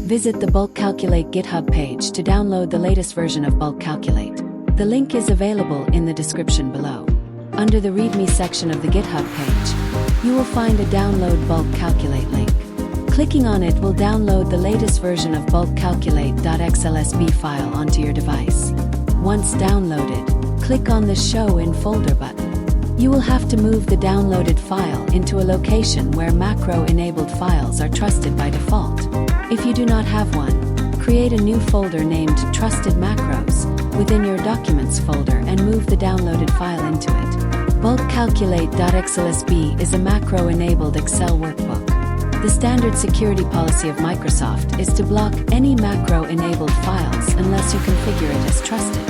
Visit the Bulk Calculate GitHub page to download the latest version of Bulk Calculate. The link is available in the description below. Under the README section of the GitHub page, you will find a Download Bulk Calculate link. Clicking on it will download the latest version of bulkcalculate.xlsb file onto your device. Once downloaded, click on the Show in Folder button. You will have to move the downloaded file into a location where macro-enabled files are trusted by default. If you do not have one, create a new folder named Trusted Macros within your Documents folder and move the downloaded file into it. Bulkcalculate.xlsb is a macro-enabled Excel workbook. The standard security policy of Microsoft is to block any macro-enabled files unless you configure it as trusted.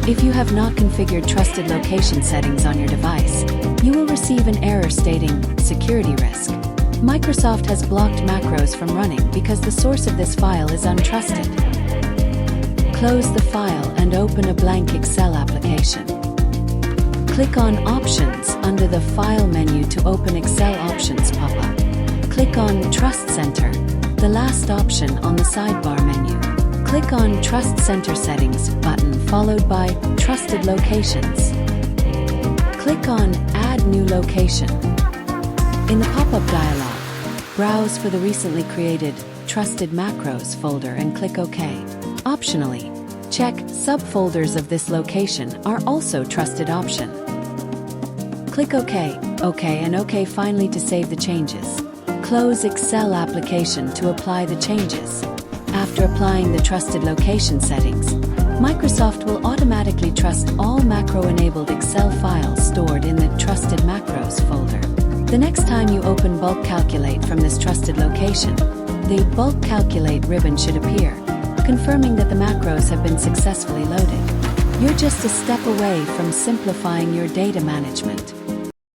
If you have not configured trusted location settings on your device, you will receive an error stating security risk. Microsoft has blocked macros from running because the source of this file is untrusted. Close the file and open a blank Excel application. Click on Options under the File menu to open Excel Options pop-up. Click on Trust Center, the last option on the sidebar menu. Click on Trust Center Settings button followed by Trusted Locations. Click on Add New Location. In the pop-up dialog, browse for the recently created Trusted Macros folder and click OK. Optionally, check Subfolders of this location are also trusted option. Click OK, OK and OK finally to save the changes. Close Excel application to apply the changes. After applying the trusted location settings, Microsoft will automatically trust all macro-enabled Excel files stored in the Trusted Macros folder. The next time you open Bulk Calculate from this trusted location, the Bulk Calculate ribbon should appear, confirming that the macros have been successfully loaded. You're just a step away from simplifying your data management.